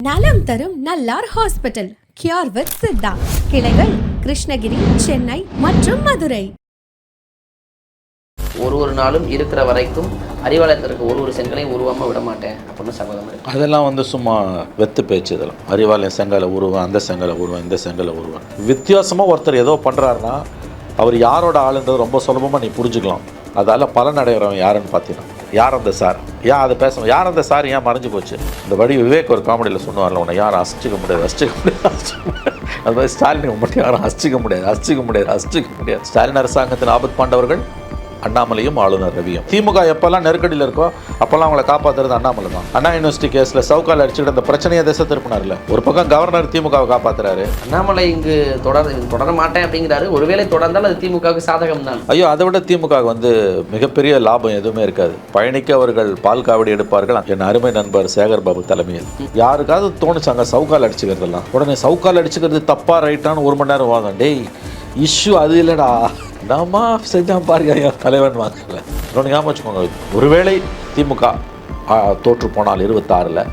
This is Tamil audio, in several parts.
நலம் தரும் நல்லார் ஹாஸ்பிட்டல் கியூர் வித் சித்தா. கிளைகள் கிருஷ்ணகிரி, சென்னை மற்றும் மதுரை. ஒரு நாளும் இருக்கிற வரைக்கும் அறிவாலயத்திற்கு ஒரு செங்கலையும் உருவாம விட மாட்டேன் அப்படின்னு சபதம் இருக்கு. அதெல்லாம் சும்மா வெத்து பேச்சு. இதெல்லாம் அறிவாலயம் செங்கலை உருவம், அந்த செங்கலை உருவம், இந்த செங்கலை உருவம். வித்தியாசமாக ஒருத்தர் ஏதோ பண்ணுறாருன்னா அவர் யாரோட ஆளுன்றது ரொம்ப சுலபமாக நீ புரிஞ்சுக்கலாம். அதால் பலன் அடைகிறவன் யாருன்னு பார்த்தீங்கன்னா யார் அந்த சார், ஏன் அதை பேசணும், யார் அந்த சார் ஏன் மறைஞ்சு போச்சு. இந்த வடி விவேக் ஒரு காமெடியில் சொன்னார்ல, உன்னை யாரும் அசிச்சிக்க முடியாது. அது மாதிரி ஸ்டாலின் மட்டும் யாரும் அசிச்சிக்க முடியாது. ஸ்டாலின் அரசாங்கத்தின் ஆபத் பாண்டவர்கள் அண்ணாமலையும் ஆளுநர் ரவியும். திமுக எப்பெல்லாம் நெருக்கடியில் இருக்கோ அப்போல்லாம் அவங்களை காப்பாற்றுறது அண்ணாமலை தான். அண்ணா யூனிவர்சிட்டி கேஸில் சவுக்கால் அடிச்சுக்கிட்டு அந்த பிரச்சனையை திசை திருப்பினார்ல. ஒரு பக்கம் கவர்னர் திமுகவை காப்பாற்றுறாரு. அண்ணாமலை இங்கு தொடர மாட்டேன் அப்படிங்கிறாரு. ஒருவேளை தொடர்ந்தாலும் அது திமுகவுக்கு சாதகம் தான். ஐயோ, அதை விட திமுக மிகப்பெரிய லாபம் எதுவுமே இருக்காது. பயணிக்க அவர்கள் பால் காவடி எடுப்பார்கள். என் அருமை நண்பர் சேகர் பாபு தலைமையில் யாருக்காவது தோணுச்சாங்க சவுக்கால் அடிச்சுக்கிறதெல்லாம். உடனே சவுக்கால் அடிச்சுக்கிறது தப்பா ரைட்டான்னு ஒரு மணி நேரம் வாங்க. டேய், இஷ்யூ அது இல்லைடா, நம்ம செஞ்சா பாருங்க தலைவன் வாங்கல. இன்னொன்று ஞாபகம் வச்சுக்கோங்க, ஒருவேளை திமுக தோற்று போனால் 26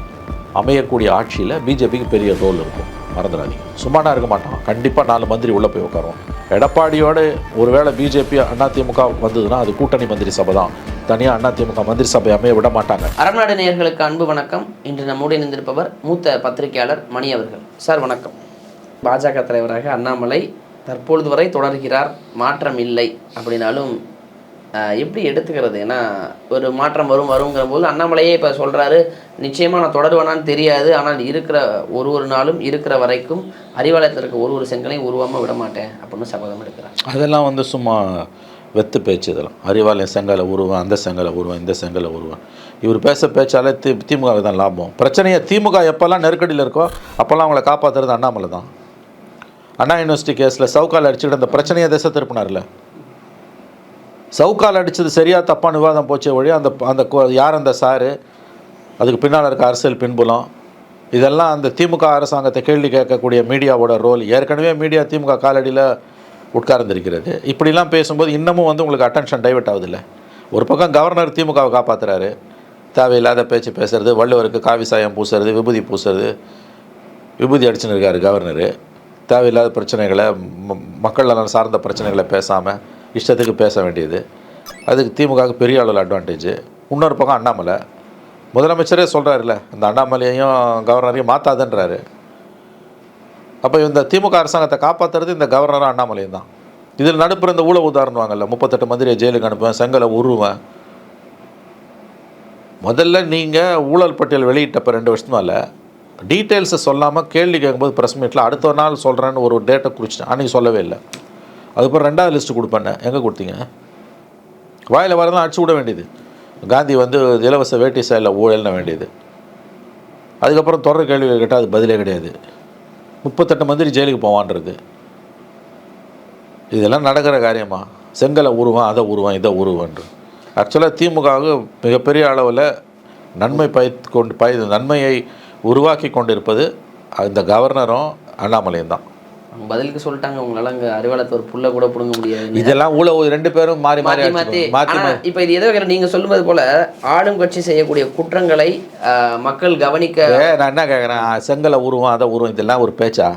அமையக்கூடிய ஆட்சியில் பிஜேபிக்கு பெரிய ரோல் இருக்கும். மறந்துடாதீங்க, சும்மானா இருக்க மாட்டான். கண்டிப்பாக 4 மந்திரி உள்ளே போய் உட்காருவோம். எடப்பாடியோடு ஒருவேளை பிஜேபி அதிமுக வந்ததுன்னா அது கூட்டணி மந்திரி சபை தான். தனியாக அதிமுக மந்திரி சபை அமைய விட மாட்டாங்க. அரண்நாடு நேயர்களுக்கு அன்பு வணக்கம். இன்று நம்முடைய இணைந்திருப்பவர் மூத்த பத்திரிகையாளர் மணி அவர்கள். சார் வணக்கம். பாஜக தலைவராக அண்ணாமலை தற்பொழுது வரை தொடர்கிறார், மாற்றம் இல்லை அப்படின்னாலும் எப்படி எடுத்துக்கிறது? ஏன்னா ஒரு மாற்றம் வருங்கிற போது அண்ணாமலையே இப்போ சொல்கிறாரு, நிச்சயமாக நான் தொடருவேனான்னு தெரியாது, ஆனால் இருக்கிற ஒரு நாளும் இருக்கிற வரைக்கும் அறிவாலயத்திற்கு ஒரு செங்கலையும் உருவாமல் விட மாட்டேன் அப்படின்னு சபதம் எடுக்கிறார். அதெல்லாம் சும்மா வெத்து பேச்சு. இதெல்லாம் அறிவாலயம் செங்கலை உருவம், அந்த செங்கலை உருவம், இந்த செங்கலை உருவம். இவர் பேச்சாலே திமுக தான் லாபம். பிரச்சனையை திமுக எப்போல்லாம் நெருக்கடியில் இருக்கோ அப்போல்லாம் அவங்கள காப்பாற்றுறது அண்ணாமலை தான். அண்ணா யூனிவர்சிட்டி கேஸில் சவுக்கால் அடிச்சுக்கிட்டு அந்த பிரச்சனையை திசை திருப்பினார்ல. சவுக்கால் அடித்தது சரியாக தப்பான விவாதம் போச்சே வழி அந்த யார் அந்த சாரு, அதுக்கு பின்னால் இருக்க அரசியல் பின்புலம், இதெல்லாம் அந்த திமுக அரசாங்கத்தை கேள்வி கேட்கக்கூடிய மீடியாவோட ரோல். ஏற்கனவே மீடியா திமுக காலடியில் உட்கார்ந்துருக்கிறது. இப்படிலாம் பேசும்போது இன்னமும் உங்களுக்கு அட்டென்ஷன் டைவெர்ட் ஆகுதில்ல. ஒரு பக்கம் கவர்னர் திமுகவை காப்பாற்றுறாரு, தேவையில்லாத பேச்சு பேசுறது, வள்ளுவருக்கு காவி சாயம் பூசுறது, விபூதி பூசுறது, விபூதி அடிச்சுன்னு இருக்கார் கவர்னரு. தேவையில்லாத பிரச்சனைகளை, மக்கள் நலன் சார்ந்த பிரச்சனைகளை பேசாமல் இஷ்டத்துக்கு பேச வேண்டியது. அதுக்கு திமுகவுக்கு பெரிய அளவில் அட்வான்டேஜ். இன்னொரு பக்கம் அண்ணாமலை முதலமைச்சரே சொல்கிறாருல்ல, அந்த அண்ணாமலையையும் கவர்னரையும் மாற்றாதுன்றாரு. அப்போ இந்த திமுக அரசாங்கத்தை காப்பாற்றுறது இந்த கவர்னரும் அண்ணாமலையும் தான். இதில் நடுப்புற இந்த ஊழல் உதாரணம் வாங்கல, 38 மந்திரியை ஜெயிலுக்கு அனுப்புவேன், செங்கலை உருவேன். முதல்ல நீங்கள் ஊழல் பட்டியல் வெளியிட்டப்போ 2 வருஷத்துக்கு மேலே டீட்டெயில்ஸை சொல்லாமல் கேள்வி கேட்கும்போது ப்ரெஸ் மீட்டில் அடுத்த நாள் சொல்கிறேன்னு ஒரு டேட்டை குறிச்சிட்டேன். அன்றைக்கி சொல்லவே இல்லை. அதுக்கப்புறம் 2வது லிஸ்ட்டு கொடுப்பேன். எங்கே கொடுத்தீங்க? வாயில் வரதான் அடிச்சு விட வேண்டியது. காந்தி இலவச வேட்டி சேலை ஊழல்ன வேண்டியது. அதுக்கப்புறம் தொடர் கேள்விகள் கேட்டால் அது பதிலே கிடையாது. 38 மந்திரி ஜெயிலுக்கு போவான்றது இதெல்லாம் நடக்கிற காரியமா? செங்கலை உருவம், அதை உருவம், இதை உருவன்று. ஆக்சுவலாக திமுகவுக்கு மிகப்பெரிய அளவில் நன்மையை உருவாக்கி கொண்டிருப்பது இந்த கவர்னரும் அண்ணாமலையும் தான். பதிலுக்கு சொல்லிட்டாங்க, உங்களால் அங்கே அறிவாலயத்தை ஒரு புல்லை கூட பிடுங்க முடியாது. இதெல்லாம் ஊழல் 2 பேரும் மாறி மாற்றி. இப்போ இது ஏதோ நீங்கள் சொல்லுவது போல ஆளும் கட்சி செய்யக்கூடிய குற்றங்களை மக்கள் கவனிக்க. நான் என்ன கேட்குறேன், செங்கலை உருவம், அதை உருவம், இதெல்லாம் ஒரு பேச்சா?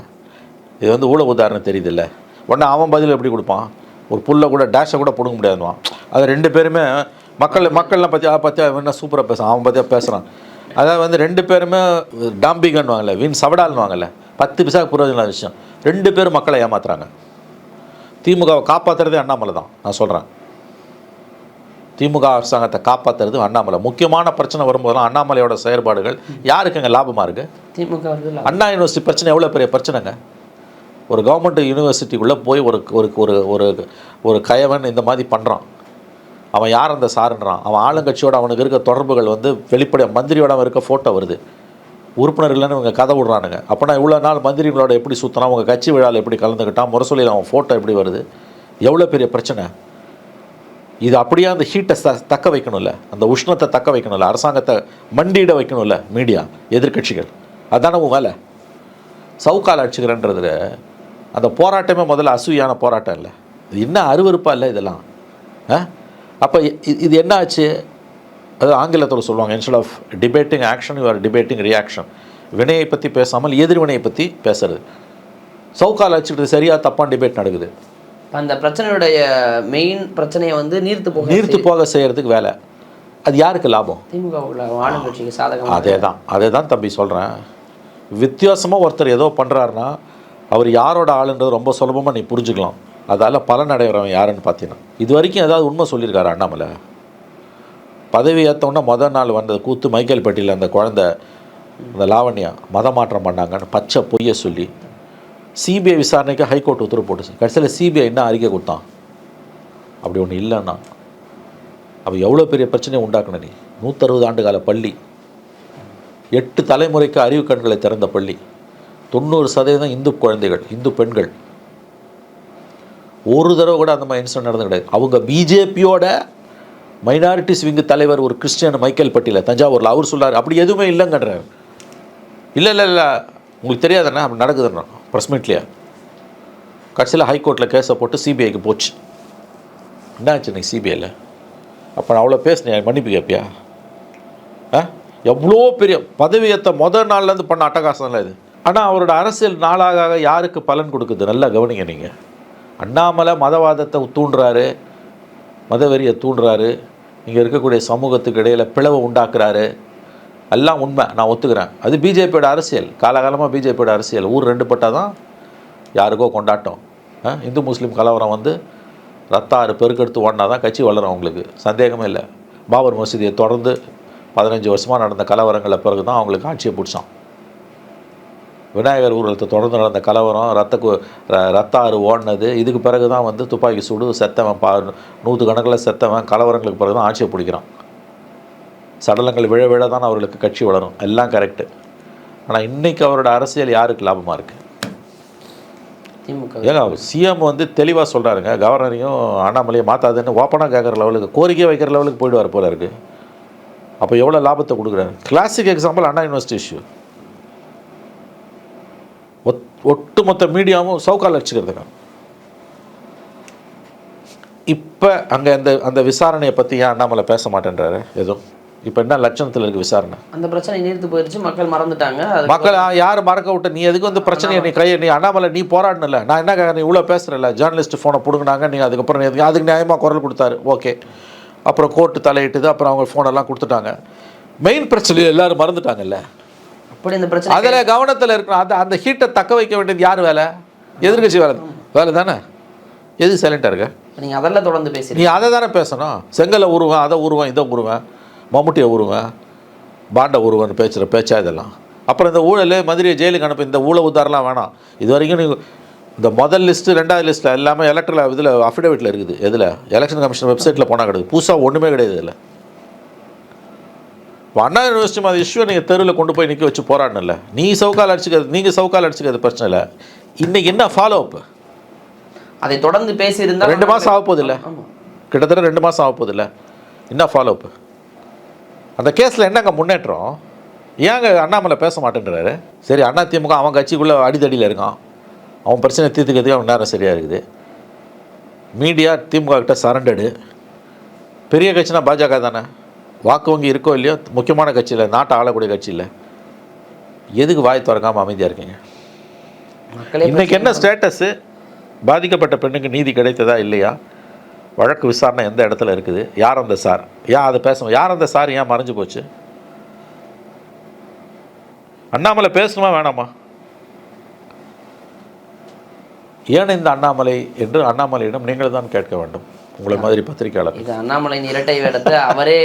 இது ஊழல் உதாரணம் தெரியுது இல்லை? உடனே அவன் பதில் எப்படி கொடுப்பான்? ஒரு புல்லை கூட டேஷை கூட பிடுங்க முடியாதுவான். அது 2 பேருமே மக்கள்லாம் பற்றி என்ன சூப்பராக பேசுகிறான், அவன் பற்றியா பேசுகிறான். அதாவது 2 பேருமே டாம்பிகன்னு வாங்கல, வீண் சவடால்னு வாங்கல, 10 பைசாவுக்கு புரோஜனம் விஷயம். 2 பேரும் மக்களை ஏமாத்துறாங்க. திமுகவை காப்பாற்றுறதே அண்ணாமலை தான். நான் சொல்கிறேன், திமுக அரசாங்கத்தை காப்பாற்றுறது அண்ணாமலை. முக்கியமான பிரச்சனை வரும்போதெல்லாம் அண்ணாமலையோட செயற்பாடுகள் யாருக்குங்க லாபமாக இருக்குது? திமுக. அண்ணா யூனிவர்சிட்டி பிரச்சனை எவ்வளோ பெரிய பிரச்சனைங்க. ஒரு கவர்மெண்ட் யூனிவர்சிட்டிக்குள்ளே போய் ஒரு கயவன் இந்த மாதிரி பண்ணுறான். அவன் யார் அந்த சாருன்றான். அவன் ஆளுங்கட்சியோட அவனுக்கு இருக்க தொடர்புகள் வெளிப்படையாக மந்திரியோட அவன் இருக்க ஃபோட்டோ வருது. உறுப்பினர் இல்லைன்னு இவங்க கதை விடுறானுங்க. அப்போனா இவ்வளோ நாள் மந்திரிகளோட எப்படி சுற்றினா, உங்கள் கட்சி விழாவில் எப்படி கலந்துக்கிட்டான், முரசொலியில் அவன் ஃபோட்டோ எப்படி வருது, எவ்வளோ பெரிய பிரச்சனை இது. அப்படியே அந்த ஹீட்டை தக்க வைக்கணும்ல, அந்த உஷ்ணத்தை தக்க வைக்கணும்ல, அரசாங்கத்தை மண்டியிட வைக்கணும்ல மீடியா, எதிர்கட்சிகள். அதுதானே உன் வேலை. சவுக்கால் அடிச்சுக்கிறேன்றது அந்த போராட்டமே முதல்ல அசூயான போராட்டம் இல்லை, இது என்ன அருவருப்பா இல்லை இதெல்லாம்? அப்போ இது என்ன ஆச்சு? அது ஆங்கிலத்தில் சொல்லுவாங்க, instead of debating action you are debating reaction. வினையை பற்றி பேசாமல் எதிர்வினையை பற்றி பேசுறது. சவுக்கால் அடிச்சுக்கிட்டு சரியாக தப்பான டிபேட் நடக்குது. அந்த பிரச்சனையுடைய மெயின் பிரச்சனையை வந்து நீர்த்து போக செய்கிறதுக்கு வேலை. அது யாருக்கு லாபம்? திமுக ஆளுங்கட்சிக்கு சாதகம். அதே தான் தம்பி சொல்கிறேன். வித்தியாசமாக ஒருத்தர் ஏதோ பண்ணுறாருன்னா அவர் யாரோட ஆளுன்றது ரொம்ப சுலபமாக நீ புரிஞ்சுக்கலாம். அதால் பலன் அடைகிறவன் யாருன்னு பார்த்தீங்கன்னா, இது வரைக்கும் ஏதாவது உண்மை சொல்லியிருக்காரு அண்ணாமலை? பதவி ஏற்றவுடனே முதல் நாள் வந்தது கூத்து மைக்கேல்பட்டியில் அந்த குழந்தை அந்த லாவண்யா மதமாற்றம் பண்ணாங்கன்னு பச்சை பொய்யை சொல்லி சிபிஐ விசாரணைக்கு ஹைகோர்ட் உத்தரவு போட்டுச்சு. கடைசியில் சிபிஐ என்ன அறிக்கை கொடுத்தான்? அப்படி ஒன்று இல்லைன்னா அப்போ எவ்வளோ பெரிய பிரச்சனையை உண்டாக்கணும் நீ. 160 ஆண்டு கால பள்ளி, 8 தலைமுறைக்கு அறிவு கண்களை திறந்த பள்ளி, 90% இந்து குழந்தைகள், இந்து பெண்கள். ஒரு தடவை கூட அந்த மாதிரி இன்சிடென்ட் நடந்து கிடையாது. அவங்க பிஜேபியோட மைனாரிட்டிஸ் விங்கு தலைவர் ஒரு கிறிஸ்டியன் மைக்கேல்பட்டியில் தஞ்சாவூரில் அவர் சொல்லார் அப்படி எதுவுமே இல்லைங்கன்றார். இல்லை உங்களுக்கு தெரியாதுண்ணா அப்படி நடக்குதுன்னா ப்ரெஸ் மீட்லையா. கடைசியில் ஹைகோர்ட்டில் கேஸை போட்டு சிபிஐக்கு போச்சு. என்ன ஆச்சு இன்னைக்கு சிபிஐயில்? அப்போ நான் அவ்வளோ பேசினேன், மன்னிப்பு கேட்பியா? எவ்வளோ பெரிய பதவியேற்ற முதல் நாள்லேருந்து பண்ண அட்டகாசம்ல இது. ஆனால் அவரோட அரசியல் நாளாக யாருக்கு பலன் கொடுக்குது நல்லா கவனிங்க நீங்கள். அண்ணாமலை மதவாதத்தை தூண்டுறாரு, மதவெறியை தூண்டுறாரு, இங்கே இருக்கக்கூடிய சமூகத்துக்கு இடையில் பிளவை உண்டாக்குறாரு. எல்லாம் உண்மை, நான் ஒத்துக்கிறேன். அது பிஜேபியோட அரசியல், காலகாலமாக பிஜேபியோட அரசியல். ஊர் ரெண்டு பட்டால் தான் யாருக்கோ கொண்டாட்டம். இந்து முஸ்லீம் கலவரம் வந்து ரத்தாறு பெருக்கெடுத்து ஓடினா தான் கட்சி வளரும், அவங்களுக்கு சந்தேகமே இல்லை. பாபர் மசூதியை தொடர்ந்து 15 வருஷமாக நடந்த கலவரங்களை பிறகு தான் அவங்களுக்கு ஆட்சியை பிடிச்சான். விநாயகர் ஊர்வலத்தை தொடர்ந்து நடந்த கலவரம், ரத்தாறு ஓடினது, இதுக்கு பிறகு தான் வந்து துப்பாக்கி சூடு, செத்தவன் 100 கணக்கில் செத்தவன், கலவரங்களுக்கு பிறகு தான் ஆட்சியை பிடிக்கிறான். சடலங்கள் விழ தான் அவர்களுக்கு கட்சி வளரும், எல்லாம் கரெக்டு. ஆனால் இன்றைக்கி அவரோட அரசியல் யாருக்கு லாபமாக இருக்குது? ஏங்க சிஎம் வந்து தெளிவாக சொல்கிறாருங்க, கவர்னரையும் அண்ணாமலையை மாற்றாதுன்னு ஓப்பனாக கேட்குற லெவலுக்கு, கோரிக்கை வைக்கிற லெவலுக்கு போயிடுவார் போல இருக்குது. அப்போ எவ்வளோ லாபத்தை கொடுக்குறாரு? கிளாசிக் எக்ஸாம்பிள் அண்ணா யூனிவர்சிட்டி இஷ்யூ. ஒட்டுமொத்த மீடியாவும் சவுக்கால் அடிச்சுக்கிறதுங்க. இப்போ அங்கே அந்த விசாரணையை பற்றி ஏன் அண்ணாமலை பேச மாட்டேன்றாரு எதுவும்? இப்போ என்ன லட்சணத்தில் இருக்குது விசாரணை? அந்த பிரச்சனை நீர்த்து போயிடுச்சு, மக்கள் மறந்துட்டாங்க. மக்கள் யார் மறக்க விட்டு? நீ எதுக்கு வந்து பிரச்சனையை நீ அண்ணாமலை நீ போராடணும்ல. நான் என்ன நீ இவ்வளோ பேசுகிறேன்ல, ஜேர்னலிஸ்ட் ஃபோனை பிடுங்கினாங்க, நீங்கள் அதுக்கப்புறம் அதுக்கு நியாயமாக குரல் கொடுத்தாரு, ஓகே. அப்புறம் கோர்ட்டு தலையிட்டுது, அப்புறம் அவங்க ஃபோனெல்லாம் கொடுத்துட்டாங்க. மெயின் பிரச்சனை எல்லோரும் மறந்துட்டாங்கல்ல. அப்படி இந்த பிரச்சனை அதில் கவனத்தில் இருக்கணும். அந்த ஹீட்டை தக்க வைக்க வேண்டியது யார் வேலை? எதிர்கட்சி வேலை தானே. எது சைலண்டாக இருக்க? நீங்கள் அதெல்லாம் தொடர்ந்து பேசி நீ அதை தானே பேசணும். செங்கலை உருவேன், அதை உருவேன், இதை உருவேன், மம்முட்டியை உருவேன், பாண்டை உருவன்னு பேசுகிற பேச்சா இதெல்லாம். அப்புறம் இந்த ஊழல் மதுரையை ஜெயிலுக்கு அனுப்ப இந்த ஊழல் உதாரெலாம் வேணாம். இது வரைக்கும் நீங்கள் இந்த முதல் லிஸ்ட்டு 2வது லிஸ்ட்டில் எல்லாமே எலக்ட்ரல் இதில் அஃபிடேவிட்டில் இருக்குது. எதில்? எலெக்ஷன் கமிஷன் வெப்சைட்டில் போனால் கிடையாது. புதுசாக ஒன்றுமே கிடையாது இதில். அண்ணா யூனிவர்சிட்டி மாதிரி இஷ்யூ நீங்கள் தெருவில் கொண்டு போய் நிற்க வச்சு போராடணும்ல. நீங்கள் சவுக்கால் அடிச்சுக்கிறது பிரச்சனை இல்லை. இன்றைக்கி என்ன ஃபாலோ அப்? அதை தொடர்ந்து பேசியிருந்தால் 2 மாதம் ஆக போகுது இல்லை, கிட்டத்தட்ட 2 மாதம் ஆக போகுது இல்லை. என்ன ஃபாலோ அப்? அந்த கேஸில் என்னங்க முன்னேற்றம்? ஏங்க அண்ணாமலை பேச மாட்டேன்றாரு? சரி, அதிமுக அவன் கட்சிக்குள்ளே அடிதடியில் இருக்கான், அவன் பிரச்சனை தீர்த்துக்கிறதுக்கு அவன் நேரம் சரியாக இருக்குது. மீடியா திமுக கிட்ட சரண்டடு. பெரிய கட்சினா பாஜக தானே, வாக்கு வங்கி இருக்கோ இல்லையோ, முக்கியமான கட்சியில், நாட்டை ஆளக்கூடிய கட்சியில் எதுக்கு வாய் திறக்காமல் அமைதியாக இருக்கீங்க? இன்றைக்கி என்ன ஸ்டேட்டஸு? பாதிக்கப்பட்ட பெண்ணுக்கு நீதி கிடைத்ததா இல்லையா? வழக்கு விசாரணை எந்த இடத்துல இருக்குது? யார் அந்த சார்? ஏன் அதை பேசணும்? யார் அந்த சார் ஏன் மறைஞ்சு போச்சு? அண்ணாமலை பேசணுமா வேணாமா? ஏன் இந்த அண்ணாமலை என்று அண்ணாமலையிடம் நீங்கள் தான் கேட்க வேண்டும், உங்களை மாதிரி பத்திரிகையாளர். இது அண்ணாமலையின் இரட்டை வேடத்தை அவரே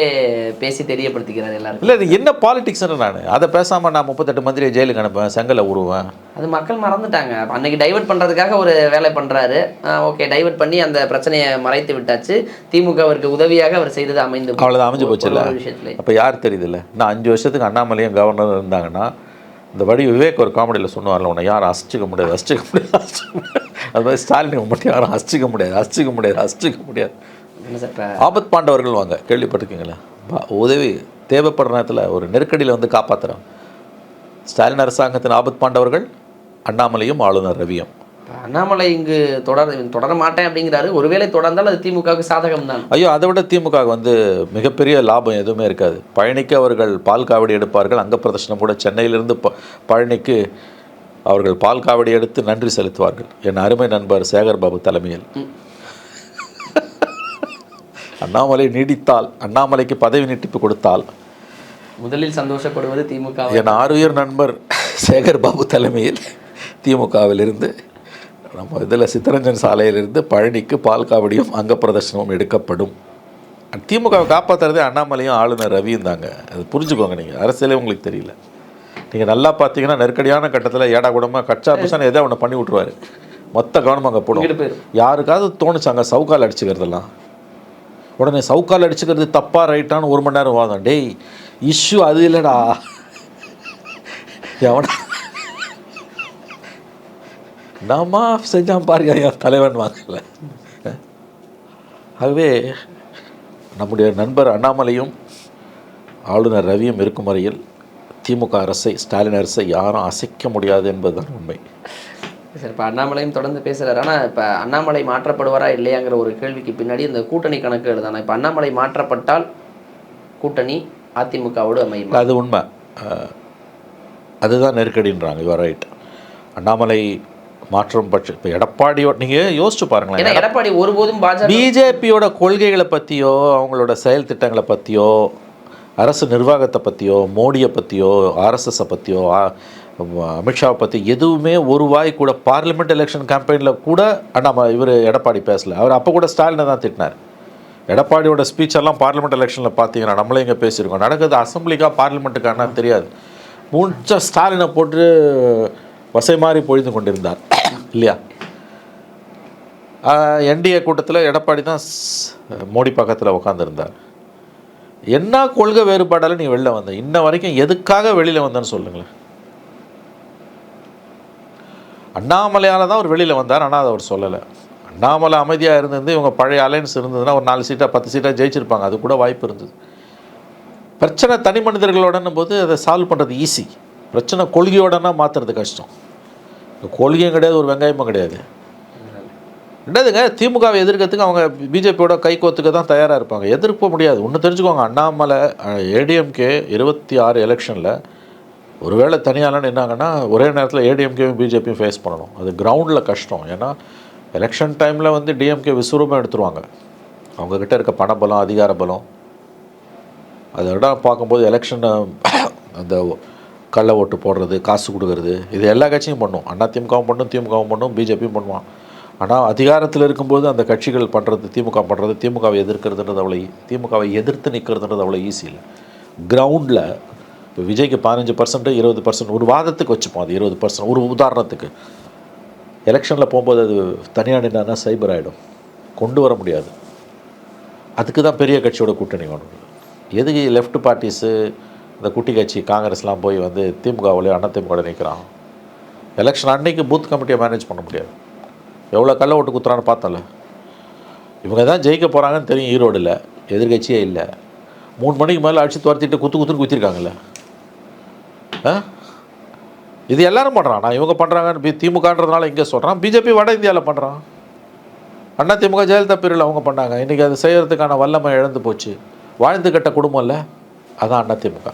பேசி தெரியப்படுத்திக்கிறார் எல்லாருக்கும். இல்லை, இது என்ன பாலிடிக்ஸ்ன்னு நான் அதை பேசாமல் நான் 38 மந்திரியை ஜெயிலுக்கு அனுப்புவேன், செங்கலை உருவேன். அது மக்கள் மறந்துட்டாங்க. அன்னைக்கு டைவர்ட் பண்ணுறதுக்காக ஒரு வேலை பண்ணுறாரு, ஓகே, டைவர்ட் பண்ணி அந்த பிரச்சனையை மறைத்து விட்டாச்சு. திமுகவிற்கு உதவியாக அவர் செய்தது அமைந்து அவ்வளோதான், அமைஞ்சு போச்சு இல்லை விஷயத்தில். அப்போ யார் தெரியுதுல்ல, நான் 5 வருஷத்துக்கு அண்ணாமலையும் கவர்னர் இருந்தாங்கன்னா, இந்த வடி விவேக் ஒரு காமெடியில் சொன்னார்ல, உன்னை யாரும் அசிச்சிக்க முடியாது. அது மாதிரி ஸ்டாலின் மட்டும் யாரும் அசிச்சிக்க முடியாது. ஆபத் பாண்டவர்கள் வாங்க, கேள்விப்பட்டிருக்கீங்களா? உதவி தேவைப்படுற நேரத்தில் ஒரு நெருக்கடியில் வந்து காப்பாற்றுறான். ஸ்டாலின் அரசாங்கத்தின் ஆபத் பாண்டவர்கள் அண்ணாமலையும் ஆளுநர் ரவியும். அண்ணாமலை இங்கு தொடர மாட்டேன் அப்படிங்கிறாரு. ஒருவேளை தொடர்ந்தால் அது திமுகவுக்கு சாதகம் தான். ஐயோ, அதை விட திமுக மிகப்பெரிய லாபம் எதுவுமே இருக்காது. பழனிக்கு அவர்கள் பால் காவடி எடுப்பார்கள். அங்க பிரதர்ஷனம் கூட சென்னையிலிருந்து பழனிக்கு அவர்கள் பால் காவடி எடுத்து நன்றி செலுத்துவார்கள். என் அருமை நண்பர் சேகர் பாபு தலைமையில். அண்ணாமலை நீடித்தால், அண்ணாமலைக்கு பதவி நீட்டிப்பு கொடுத்தால் முதலில் சந்தோஷப்படுவது திமுக. என் ஆறுயிர் நண்பர் சேகர் பாபு தலைமையில் திமுகவிலிருந்து நம்ம இதில் சித்தரஞ்சன் சாலையிலிருந்து பழனிக்கு பால் காவடியும் அங்க பிரதர்ஷனமும் எடுக்கப்படும். திமுகவை காப்பாற்றுறதே அண்ணாமலையும் ஆளுநர் ரவியும் தாங்க. அது புரிஞ்சுக்கோங்க. நீங்கள் அரசியலே உங்களுக்கு தெரியல. நீங்கள் நல்லா பார்த்தீங்கன்னா நெருக்கடியான கட்டத்தில் ஏடா கூடமாக கச்சா புசான எதோ ஒன்று பண்ணி விட்ருவார். மொத்த கவனம் அங்கே போடும். யாருக்காவது தோணுச்சாங்க சவுக்கால் அடிச்சுக்கிறதெல்லாம். உடனே சவுக்கால் அடிச்சுக்கிறது தப்பா ரைட்டான்னு 1 மணி நேரம் வாதம். டேய், இஷ்யூ அது இல்லைடா. எவனா நாமா செஞ்சான் பாருங்க என் தலைவன் வாங்கல. ஆகவே நம்முடைய நண்பர் அண்ணாமலையும் ஆளுநர் ரவியும் இருக்கும் வரையில் திமுக அரசை, ஸ்டாலின் அரசை யாரும் அசைக்க முடியாது என்பதுதான் உண்மை. சார், இப்போ அண்ணாமலையும் தொடர்ந்து பேசுகிறார். ஆனால் இப்போ அண்ணாமலை மாற்றப்படுவாரா இல்லையாங்கிற ஒரு கேள்விக்கு பின்னாடி இந்த கூட்டணி கணக்கு எழுதானா. இப்போ அண்ணாமலை மாற்றப்பட்டால் கூட்டணி அதிமுகவோடு அமையும். அது உண்மை. அதுதான் நெருக்கடின்றாங்க. You are right. அண்ணாமலை மாற்றம் பட்சம் இப்போ எடப்பாடியோட நீங்கள் யோசிச்சு பாருங்களேன். எடப்பாடி ஒருபோதும் பிஜேபியோட கொள்கைகளை பற்றியோ, அவங்களோட செயல் திட்டங்களை பற்றியோ, அரசு நிர்வாகத்தை பற்றியோ, மோடியை பற்றியோ, ஆர்எஸ்எஸை பற்றியோ, அமித்ஷாவை பற்றி எதுவுமே ஒரு வாய் கூட பார்லிமெண்ட் எலெக்ஷன் கேம்பெயினில் கூட இவர் எடப்பாடி பேசலை. அவர் அப்போ கூட ஸ்டாலினை தான் திட்டினார். எடப்பாடியோட ஸ்பீச்செல்லாம் பார்லிமெண்ட் எலெக்ஷனில் பார்த்தீங்கன்னா நம்மளே இங்கே பேசியிருக்கோம். நடக்குது அசம்பிளிக்கா பார்லிமெண்ட்டுக்கான தெரியாது. மூச்ச ஸ்டாலினை போட்டு வசை மாறி பொழிந்து கொண்டிருந்தார் இல்லையா? என்டிஏ கூட்டத்தில் எடப்பாடி தான் மோடி பக்கத்தில் உட்காந்துருந்தார். என்ன கொள்கை வேறுபாடால் நீ வெளில வந்த? இன்ன வரைக்கும் எதுக்காக வெளியில் வந்தேன்னு சொல்லுங்களேன். அண்ணாமலையால் தான் அவர் வெளியில் வந்தார். ஆனால் அதை அவர் சொல்லலை. அண்ணாமலை அமைதியாக இருந்திருந்து இவங்க பழைய அலைன்ஸ் இருந்ததுன்னா ஒரு 4 சீட்டாக 10 சீட்டாக ஜெயிச்சிருப்பாங்க. அது கூட வாய்ப்பு இருந்தது. பிரச்சனை தனி மனிதர்களோடன்னும் போது அதை சால்வ் பண்ணுறது ஈஸி. பிரச்சனை கொள்கையோடனா மாற்றுறது கஷ்டம். கொள்கையும் கிடையாது, ஒரு வெங்காயமும் கிடையாது. என்னதுங்க, திமுகவை எதிர்க்கிறதுக்கு அவங்க பிஜேபியோட கைகோத்துக்க தான் தயாராக இருப்பாங்க. எதிர்க்க முடியாது. ஒன்று தெரிஞ்சுக்கோங்க, அண்ணாமலை ஏடிஎம்கே 26 எலெக்ஷனில் ஒருவேளை தனியாலன்னு என்னாங்கன்னா ஒரே நேரத்தில் ஏடிஎம்கேவும் பிஜேபியும் ஃபேஸ் பண்ணணும். அது கிரவுண்டில் கஷ்டம். ஏன்னா எலெக்ஷன் டைமில் டிஎம்கே விஸ்வரூபம் எடுத்துருவாங்க. அவங்கக்கிட்ட இருக்க பணபலம், அதிகார பலம், அதோட பார்க்கும்போது எலெக்ஷனை அந்த கள்ள ஓட்டு போடுறது, காசு கொடுக்கறது, இது எல்லா கட்சியும் பண்ணும். அதிமுகவும் பண்ணும், திமுகவும் பண்ணும், பிஜேபியும் பண்ணுவான். ஆனால் அதிகாரத்தில் இருக்கும்போது அந்த கட்சிகள் பண்ணுறது, திமுக பண்ணுறது, திமுகவை எதிர்க்கிறதுன்றது திமுகவை எதிர்த்து நிற்கிறதுன்றது அவ்வளோ ஈஸி இல்லை. கிரவுண்டில் இப்போ விஜய்க்கு 15%, 20%, ஒரு வாதத்துக்கு வச்சுப்போம். அது 20%. ஒரு உதாரணத்துக்கு எலெக்ஷனில் போகும்போது அது தனியாக நின்னா சைபர் ஆகிடும், கொண்டு வர முடியாது. அதுக்கு தான் பெரிய கட்சியோட கூட்டணி வேணும். எதுக்கு லெஃப்ட் பார்ட்டிஸு, இந்த குட்டி கட்சி காங்கிரஸ்லாம் போய் திமுகவிலே அதிமுக நிற்கிறான். எலெக்ஷன் அன்னைக்கு பூத் கமிட்டியை மேனேஜ் பண்ண முடியாது. எவ்வளோ கள்ள ஓட்டு குத்துறான்னு பார்த்தோம்ல. இவங்க தான் ஜெயிக்க போகிறாங்கன்னு தெரியும். ஈரோடில் எதிர்கட்சியே இல்லை. 3 மணிக்கு மேலே அடிச்சு துரத்திட்டு குத்துன்னு குத்திருக்காங்கல்ல. இது எல்லாரும் பண்ணுறான். நான் இவங்க பண்ணுறாங்கன்னு திமுகன்றதுனால இங்கே சொல்கிறான். பிஜேபி வட இந்தியாவில் பண்ணுறான். அதிமுக ஜெயலலிதா பீரியடில் அவங்க பண்ணாங்க. இன்றைக்கி அது செய்கிறதுக்கான வல்லமை இழந்து போச்சு. வாழ்ந்து கட்ட குடும்பம் இல்லை. அதான் அதிமுக.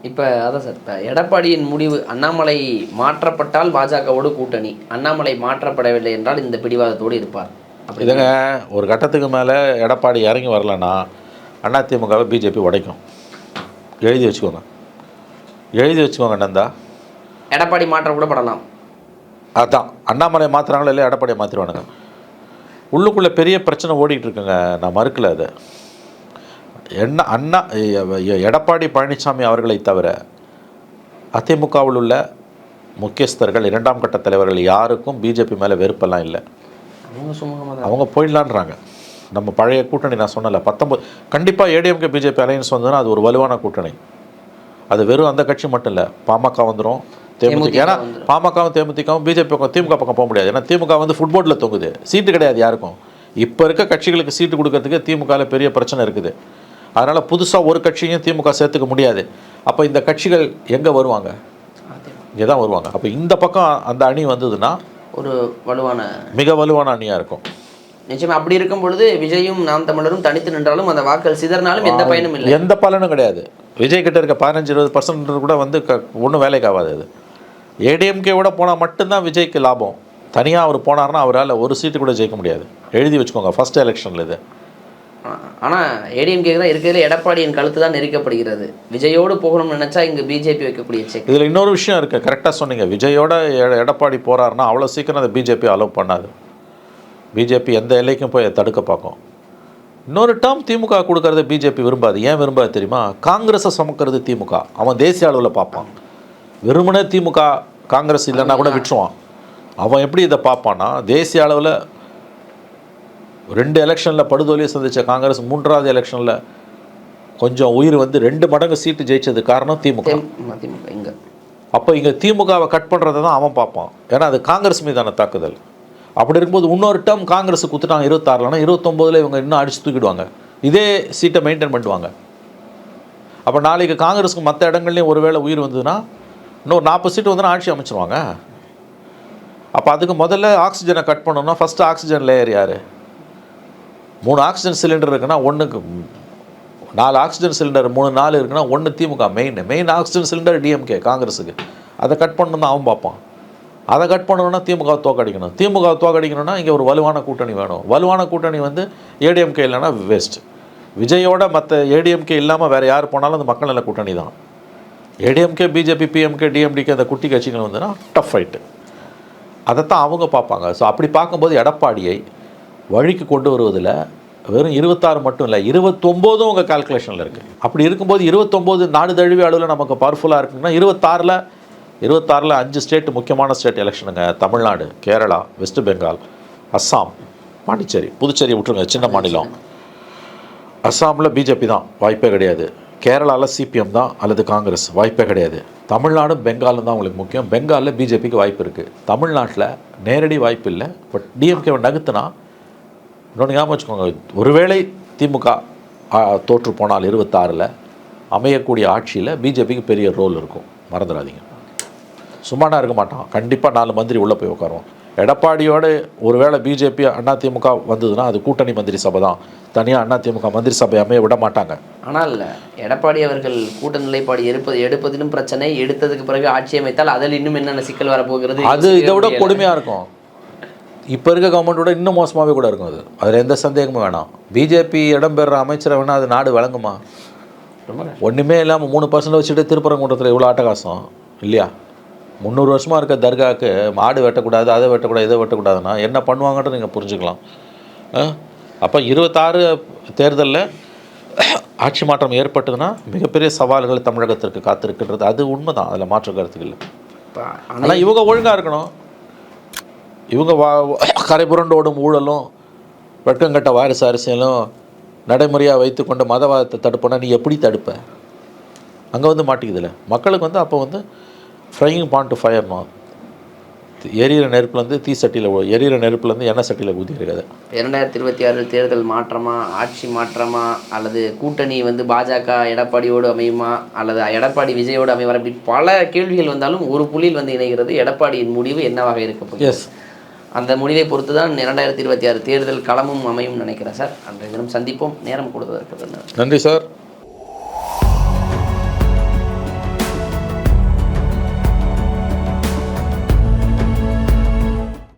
இப்போ அதான் சார், இப்போ எடப்பாடியின் முடிவு, அண்ணாமலை மாற்றப்பட்டால் பாஜகவோடு கூட்டணி, அண்ணாமலை மாற்றப்படவில்லை என்றால் இந்த பிடிவாதத்தோடு இருப்பார். இதுங்க ஒரு கட்டத்துக்கு மேலே எடப்பாடி இறங்கி வரலன்னா அதிமுகவை பிஜேபி உடைக்கும். எழுதி வச்சுக்கோங்க நந்தா. எடப்பாடி மாற்றம் கூட படலாம். அதான் அண்ணாமலை மாற்றுறாங்களோ இல்லையா, எடப்பாடியை மாற்றிடுவானுங்க. உள்ளுக்குள்ளே பெரிய பிரச்சனை ஓடிக்கிட்டு இருக்குங்க. நான் மறுக்கலை அதை. எடப்பாடி பழனிசாமி அவர்களை தவிர அதிமுகவில் உள்ள முக்கியஸ்தர்கள், 2ஆம் கட்ட தலைவர்கள் யாருக்கும் பிஜேபி மேலே வெறுப்பெல்லாம் இல்லை. அவங்க போயிடலான்றாங்க. நம்ம பழைய கூட்டணி நான் சொன்னல 19 கண்டிப்பாக ஏடிஎம்கே பிஜேபி அலையன்ஸ் வந்ததுன்னா அது ஒரு வலுவான கூட்டணி. அது வெறும் அந்த கட்சி மட்டும் இல்லை, பாமக வந்துடும், தேமுதிக. ஏன்னா பாமகவும் தேமுதிகவும் பிஜேபி பக்கம், திமுக பக்கம் போக முடியாது. ஏன்னா திமுக ஃபுட்போர்டில் தொங்குது, சீட்டு கிடையாது யாருக்கும். இப்போ இருக்க கட்சிகளுக்கு சீட்டு கொடுக்கறதுக்கு திமுகவில் பெரிய பிரச்சனை இருக்குது. அதனால் புதுசாக ஒரு கட்சியும் திமுக சேர்த்துக்க முடியாது. அப்போ இந்த கட்சிகள் எங்கே வருவாங்க? இங்கே தான் வருவாங்க. அப்போ இந்த பக்கம் அந்த அணி வந்ததுன்னா ஒரு வலுவான மிக வலுவான அணியாக இருக்கும். நிச்சயமா. அப்படி இருக்கும் பொழுது விஜயும் நாம் தமிழரும் தனித்து நின்றாலும் அந்த வாக்கள் சிதறினாலும் எந்த பயனும் இல்லை. எந்த பலனும் கிடையாது. விஜய் கிட்ட இருக்க 15-20% கூட வந்து ஒன்றும் வேலைக்கு ஆகாது. அது ஏடிஎம்கேவோட போனால் மட்டும்தான் விஜய்க்கு லாபம். தனியாக அவர் போனார்னா அவரால் ஒரு சீட்டு கூட ஜெயிக்க முடியாது. எழுதி வச்சுக்கோங்க, ஃபர்ஸ்ட் எலெக்ஷனில் இது. ஆனால் ஏடிஎம்கே தான் இருக்கிறதுல எடப்பாடியின் கழுத்து தான் நெரிக்கப்படுகிறது. விஜயோடு போகணும்னு நினச்சா இங்கே பிஜேபி வைக்கக்கூடிய செக். இதில் இன்னொரு விஷயம் இருக்குது, கரெக்டாக சொன்னீங்க. விஜயோட எடப்பாடி போகிறாருன்னா அவ்வளோ சீக்கிரம் அதை பிஜேபி அலோவ் பண்ணாது. பிஜேபி எந்த எல்லைக்கும் போய் தடுக்க பார்க்கும். இன்னொரு டேர்ம் திமுக கொடுக்கறத பிஜேபி விரும்பாது. ஏன் விரும்பாது தெரியுமா? காங்கிரஸை சுமக்கிறது திமுக. அவன் தேசிய அளவில் பார்ப்பான். வெறுமனே திமுக காங்கிரஸ் இல்லைன்னா கூட விட்டுருவான். அவன் எப்படி இதை பார்ப்பான்னா, தேசிய அளவில் 2 எலெக்ஷனில் படுதோல்வியை சந்தித்த காங்கிரஸ் 3வது எலெக்ஷனில் கொஞ்சம் உயிர் வந்து 2 மடங்கு சீட்டு ஜெயிச்சது காரணம் திமுக. இங்கே அப்போ இங்கே திமுகவை கட் பண்ணுறதை தான் அவன் பார்ப்பான். ஏன்னா அது காங்கிரஸ் மீதான தாக்குதல். அப்படி இருக்கும்போது இன்னொரு டேர்ம் காங்கிரஸ் குத்துட்டாங்க 26, 29 இவங்க இன்னும் அடித்து தூக்கிடுவாங்க. இதே சீட்டை மெயின்டைன் பண்ணுவாங்க. அப்போ நாளைக்கு காங்கிரஸுக்கு மற்ற இடங்கள்லேயும் ஒரு வேளை உயிர் வந்ததுன்னா இன்னொரு 40 சீட்டு வந்துன்னா ஆட்சி அமைச்சிருவாங்க. அப்போ அதுக்கு முதல்ல ஆக்சிஜனை கட் பண்ணணும்னா ஃபஸ்ட்டு ஆக்சிஜன் லேயர் யார்? 3 ஆக்சிஜன் சிலிண்டர் இருக்குன்னா 1க்கு 4 ஆக்சிஜன் சிலிண்டர் 3-4 இருக்குன்னா 1 திமுக மெயின் ஆக்சிஜன் சிலிண்டர் டிஎம்கே காங்கிரஸுக்கு. அதை கட் பண்ணணும் தான் அவன் பார்ப்பான். அதை கட் பண்ணணும்னா திமுக தோக்கடிக்கணும். திமுக தோக்கடிக்கணும்னா இங்கே ஒரு வலுவான கூட்டணி வேணும். வலுவான கூட்டணி வந்து ஏடிஎம்கே இல்லைன்னா வேஸ்ட். விஜயோட மற்ற ஏடிஎம்கே இல்லாமல் வேறு யார் போனாலும் அந்த மக்கள் நல்ல கூட்டணி தான். ஏடிஎம்கே பிஜேபி பிஎம்கே டிஎம்டிகே அந்த குட்டி கட்சிகள் வந்துன்னா டஃப் ஃபைட்டு. அதைத்தான் அவங்க பார்ப்பாங்க. ஸோ அப்படி பார்க்கும்போது எடப்பாடியை வழிக்கு கொண்டு வருவதில் வெறும் 26 மட்டும் இல்லை, 29 உங்கள் கால்குலேஷனில் இருக்குது. அப்படி இருக்கும்போது 29 நாடு தழுவிய அளவில் நமக்கு பவர்ஃபுல்லாக இருக்குன்னா 26ல் 5 ஸ்டேட் முக்கியமான ஸ்டேட் எலெக்ஷனுங்க. தமிழ்நாடு, கேரளா, வெஸ்ட் பெங்கால், அஸ்ஸாம், பாண்டிச்சேரி, புதுச்சேரி விட்டுருங்க, சின்ன மாநிலம். அஸ்ஸாமில் பிஜேபி தான், வாய்ப்பே கிடையாது. கேரளாவில் சிபிஎம் தான் அல்லது காங்கிரஸ், வாய்ப்பே கிடையாது. தமிழ்நாடும் பெங்காலும் தான் உங்களுக்கு முக்கியம். பெங்காலில் பிஜேபிக்கு வாய்ப்பு இருக்குது. தமிழ்நாட்டில் நேரடி வாய்ப்பு இல்லை. பட் டிஎம்கேவை நகர்த்துனா இன்னொன்று ஞாபகம் வச்சுக்கோங்க, ஒருவேளை திமுக தோற்று போனால் 26ல் அமையக்கூடிய ஆட்சியில் பிஜேபிக்கு பெரிய ரோல் இருக்கும். மறந்துடாதீங்க. சும்மானா இருக்க மாட்டான். கண்டிப்பாக 4 மந்திரி உள்ளே போய் உட்காருவோம். எடப்பாடியோடு ஒருவேளை பிஜேபி அதிமுக வந்ததுன்னா அது கூட்டணி மந்திரி சபை தான். தனியாக அதிமுக மந்திரி சபை அமைய விட மாட்டாங்க. ஆனால் எடப்பாடி அவர்கள் கூட்ட நிலைப்பாடு எடுப்பதிலும் பிரச்சனை, எடுத்ததுக்கு பிறகு ஆட்சி அமைத்தால் அதில் இன்னும் என்னென்ன சிக்கல் வரப்போகிறது, அது இதை விட கொடுமையாக இருக்கும். இப்போ இருக்க கவர்மெண்ட்டோட இன்னும் மோசமாகவே கூட இருக்கும். அதில் எந்த சந்தேகமும் வேணாம். பிஜேபி இடம்பெற அமைச்சரை வேணால் அது நாடு வழங்குமா? ஒன்றுமே இல்லாமல் 3% வச்சுட்டு திருப்பரங்குன்றத்தில் இவ்வளோ அட்டகாசம் இல்லையா? 300 வருஷமாக இருக்க தர்காவுக்கு மாடு வெட்டக்கூடாது, அதை வெட்டக்கூடாது, இதை வெட்டக்கூடாதுன்னா என்ன பண்ணுவாங்கன்ட்டு நீங்கள் புரிஞ்சுக்கலாம். அப்போ 26 தேர்தலில் ஆட்சி மாற்றம் ஏற்பட்டதுன்னா மிகப்பெரிய சவால்கள் தமிழகத்திற்கு காத்திருக்கின்றது. அது உண்மை தான், அதில் மாற்று கருத்துக்கு இல்லை. ஆனால் இவங்க ஒழுங்காக இருக்கணும். இவங்க கரைபுரண்டோடும் ஊழலும் வெட்கங்கட்ட வாரிசு அரசியலும் நடைமுறையாக வைத்துக்கொண்டு மதவாதத்தை தடுப்போன்னா நீ எப்படி தடுப்ப? அங்கே வந்து மாட்டிக்குதுல்ல மக்களுக்கு. வந்து அப்போ வந்து ஃப்ரையிங் பான் டு ஃபயர்னும், எரியிற நெருப்புலேருந்து தீ சட்டியில், எரியிற நெருப்புலேருந்து எண்ணெய் சட்டியில் ஊதி இருக்காது. 2026 தேர்தல் மாற்றமா, ஆட்சி மாற்றமா, அல்லது கூட்டணி வந்து பாஜக எடப்பாடியோடு அமையுமா, அல்லது எடப்பாடி விஜயோடு அமைவார், அப்படி பல கேள்விகள் வந்தாலும் ஒரு புள்ளியில் வந்து இணைகிறது எடப்பாடியின் முடிவு என்னவாக இருக்க போகுது. எஸ், அந்த முடிவை பொறுத்து தான் 2026 தேர்தல் களமும் அமையும் நினைக்கிறேன் சார். அன்றைய தினம் சந்திப்போம். நேரம் கொடுத்ததற்கு நன்றி சார்.